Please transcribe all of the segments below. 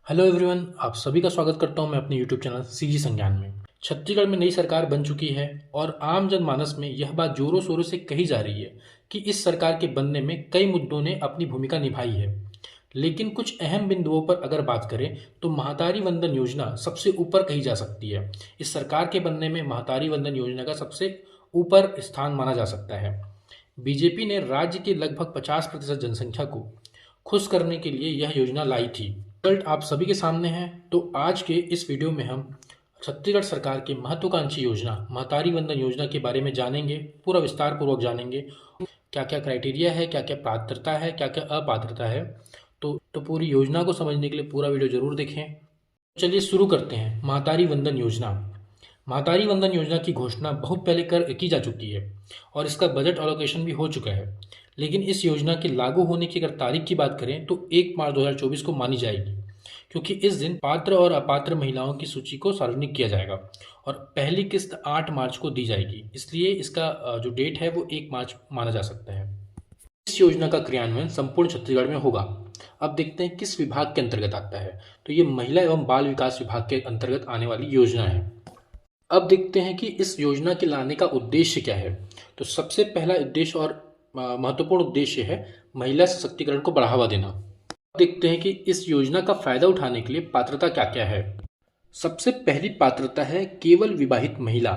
Hello everyone, आप सभी का स्वागत करता हूं मैं अपने यूट्यूब चैनल सीजी संज्ञान में। छत्तीसगढ़ में नई सरकार बन चुकी है और आम जनमानस में यह बात जोरों शोरों से कही जा रही है कि इस सरकार के बनने में कई मुद्दों ने अपनी भूमिका निभाई है। लेकिन कुछ अहम बिंदुओं पर अगर बात करें तो महतारी वंदन योजना सबसे ऊपर कही जा सकती है। इस सरकार के बनने में महतारी वंदन योजना का सबसे ऊपर स्थान माना जा सकता है। बीजेपी ने राज्य के लगभग 50% जनसंख्या को खुश करने के लिए यह योजना लाई थी। रिजल्ट आप सभी के सामने है। तो आज के इस वीडियो में हम छत्तीसगढ़ सरकार की महत्वाकांक्षी योजना महतारी वंदन योजना के बारे में जानेंगे, पूरा विस्तार पूर्वक जानेंगे। क्या क्या क्राइटेरिया है, क्या क्या पात्रता है, क्या क्या अपात्रता है। तो पूरी योजना को समझने के लिए पूरा वीडियो जरूर देखें। चलिए शुरू करते हैं। महतारी वंदन योजना। महतारी वंदन योजना की घोषणा बहुत पहले की जा चुकी है और इसका बजट एलोकेशन भी हो चुका है। लेकिन इस योजना के लागू होने की अगर तारीख की बात करें तो 1 मार्च 2024 को मानी जाएगी, क्योंकि इस दिन पात्र और अपात्र महिलाओं की सूची को सार्वजनिक किया जाएगा और पहली किस्त 8 मार्च को दी जाएगी। इसलिए इसका जो डेट है वो 1 मार्च माना जा सकता है। इस योजना का क्रियान्वयन संपूर्ण छत्तीसगढ़ में होगा। अब देखते हैं किस विभाग के अंतर्गत आता है। तो ये महिला एवं बाल विकास विभाग के अंतर्गत आने वाली योजना है। अब देखते हैं कि इस योजना के लाने का उद्देश्य क्या है। तो सबसे पहला उद्देश्य और महत्वपूर्ण उद्देश्य है महिला सशक्तिकरण को बढ़ावा देना। अब देखते हैं कि इस योजना का फायदा उठाने के लिए पात्रता क्या क्या है। सबसे पहली पात्रता है केवल विवाहित महिला।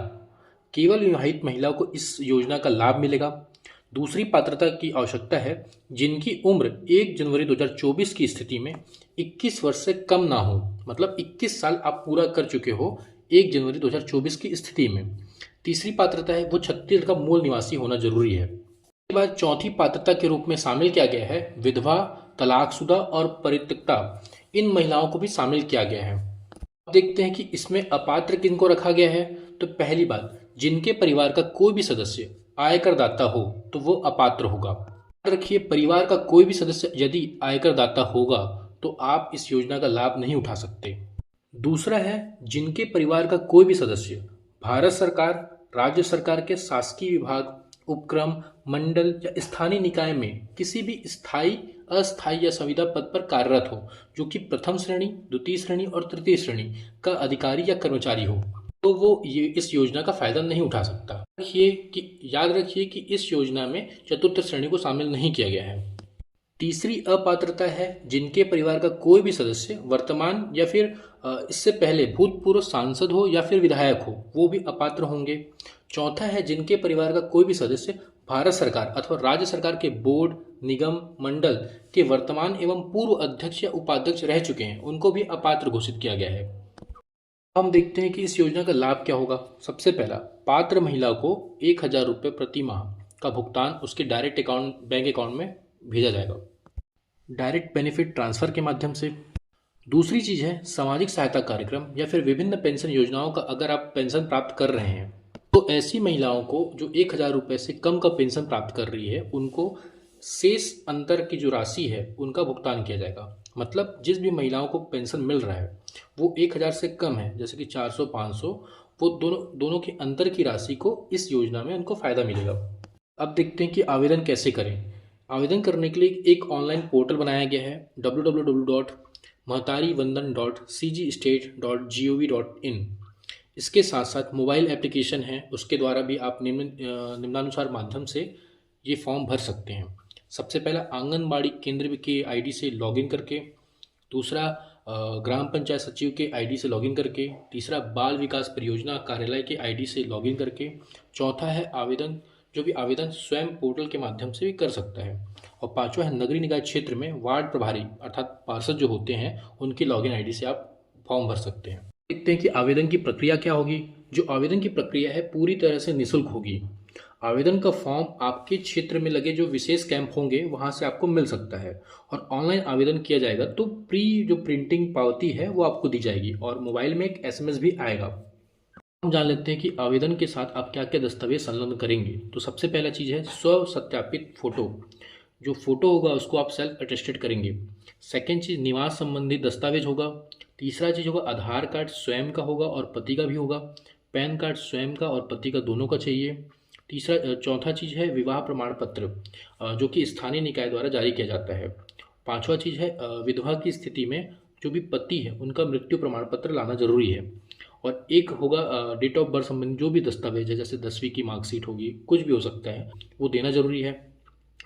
केवल विवाहित महिलाओं को इस योजना का लाभ मिलेगा। दूसरी पात्रता की आवश्यकता है जिनकी उम्र 1 जनवरी 2024 की स्थिति में 21 वर्ष से कम ना हो, मतलब 21 साल आप पूरा कर चुके हो 1 जनवरी 2024 की स्थिति में। तीसरी पात्रता है वो छत्तीसगढ़ का मूल निवासी होना जरूरी है। इसके बाद चौथी पात्रता के रूप में शामिल किया गया है विधवा, तलाकशुदा और परित्यक्ता। इन महिलाओं को भी शामिल किया गया है। अब देखते हैं कि इसमें अपात्र किनको रखा गया है। तो पहली बात, जिनके परिवार का कोई भी सदस्य आयकर दाता हो तो वो अपात्र होगा। याद रखिए, परिवार का कोई भी सदस्य यदि आयकर दाता होगा तो आप इस योजना का लाभ नहीं उठा सकते। दूसरा है जिनके परिवार का कोई भी सदस्य भारत सरकार, राज्य सरकार के शासकीय विभाग, उपक्रम, मंडल या स्थानीय निकाय में किसी भी स्थायी, अस्थायी या संविदा पद पर कार्यरत हो, जो कि प्रथम श्रेणी, द्वितीय श्रेणी और तृतीय श्रेणी का अधिकारी या कर्मचारी हो, तो वो ये इस योजना का फायदा नहीं उठा सकता। याद रखिए कि इस योजना में चतुर्थ श्रेणी को शामिल नहीं किया गया है। तीसरी अपात्रता है जिनके परिवार का कोई भी सदस्य वर्तमान या फिर इससे पहले भूतपूर्व सांसद हो या फिर विधायक हो, वो भी अपात्र होंगे। चौथा है जिनके परिवार का कोई भी सदस्य भारत सरकार अथवा राज्य सरकार के बोर्ड, निगम, मंडल के वर्तमान एवं पूर्व अध्यक्ष या उपाध्यक्ष रह चुके हैं, उनको भी अपात्र घोषित किया गया है। हम देखते हैं कि इस योजना का लाभ क्या होगा। सबसे पहला, पात्र महिला को 1,000 रुपये प्रति माह का भुगतान उसके डायरेक्ट बैंक अकाउंट में भेजा जाएगा, डायरेक्ट बेनिफिट ट्रांसफर के माध्यम से। दूसरी चीज है सामाजिक सहायता कार्यक्रम या फिर विभिन्न पेंशन योजनाओं का अगर आप पेंशन प्राप्त कर रहे हैं तो ऐसी महिलाओं को जो 1,000 रुपये से कम का पेंशन प्राप्त कर रही है उनको शेष अंतर की जो राशि है उनका भुगतान किया जाएगा। मतलब जिस भी महिलाओं को पेंशन मिल रहा है वो 1,000 से कम है, जैसे कि 400, 500, वो दोनों के अंतर की राशि को इस योजना में उनको फायदा मिलेगा। अब देखते हैं कि आवेदन कैसे करें। आवेदन करने के लिए एक ऑनलाइन पोर्टल बनाया गया है www.mahtarivandan.cgstate.gov.in। इसके साथ साथ मोबाइल एप्लीकेशन है, उसके द्वारा भी आप निम्नानुसार माध्यम से ये फॉर्म भर सकते हैं। सबसे पहला आंगनबाड़ी केंद्र के आईडी से लॉगिन करके, दूसरा ग्राम पंचायत सचिव के आईडी से लॉगिन करके, तीसरा बाल विकास परियोजना कार्यालय के आईडी से लॉगिन करके, चौथा है आवेदन, जो भी आवेदन स्वयं पोर्टल के माध्यम से भी कर सकता है, और पांचवा है नगरीय निकाय क्षेत्र में वार्ड प्रभारी अर्थात पार्षद जो होते हैं उनकी लॉगिन आईडी से आप फॉर्म भर सकते हैं। देखते हैं कि आवेदन की प्रक्रिया क्या होगी। जो आवेदन की प्रक्रिया है पूरी तरह से निःशुल्क होगी। आवेदन का फॉर्म आपके क्षेत्र में लगे जो विशेष कैंप होंगे वहां से आपको मिल सकता है, और ऑनलाइन आवेदन किया जाएगा तो जो प्रिंटिंग पावती है वो आपको दी जाएगी और मोबाइल में एक एसएमएस भी आएगा। हम जान लेते हैं कि आवेदन के साथ आप क्या क्या दस्तावेज संलग्न करेंगे। तो सबसे पहला चीज़ है स्व सत्यापित फोटो। जो फोटो होगा उसको आप सेल्फ अटेस्टेड करेंगे। सेकेंड चीज़ निवास संबंधी दस्तावेज होगा। तीसरा चीज़ होगा आधार कार्ड स्वयं का होगा और पति का भी होगा। पैन कार्ड स्वयं का और पति का दोनों का चाहिए। चौथा चीज़ है विवाह प्रमाण पत्र, जो कि स्थानीय निकाय द्वारा जारी किया जाता है। पांचवा चीज़ है विधवा की स्थिति में जो भी पति है उनका मृत्यु प्रमाण पत्र लाना जरूरी है। और एक होगा डेट ऑफ बर्थ संबंधी जो भी दस्तावेज है, जैसे 10वीं की मार्कशीट होगी, कुछ भी हो सकता है, वो देना जरूरी है।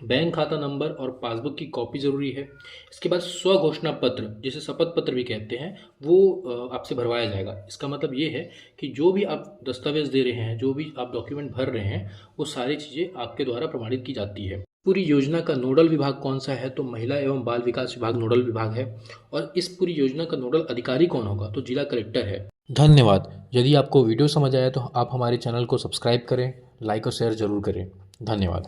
बैंक खाता नंबर और पासबुक की कॉपी ज़रूरी है। इसके बाद स्व घोषणा पत्र, जिसे शपथ पत्र भी कहते हैं, वो आपसे भरवाया जाएगा। इसका मतलब ये है कि जो भी आप दस्तावेज दे रहे हैं, जो भी आप डॉक्यूमेंट भर रहे हैं, वो सारी चीज़ें आपके द्वारा प्रमाणित की जाती है। पूरी योजना का नोडल विभाग कौन सा है, तो महिला एवं बाल विकास विभाग नोडल विभाग है। और इस पूरी योजना का नोडल अधिकारी कौन होगा, तो जिला कलेक्टर है। धन्यवाद। यदि आपको वीडियो समझ आया तो आप हमारे चैनल को सब्सक्राइब करें, लाइक और शेयर जरूर करें। धन्यवाद।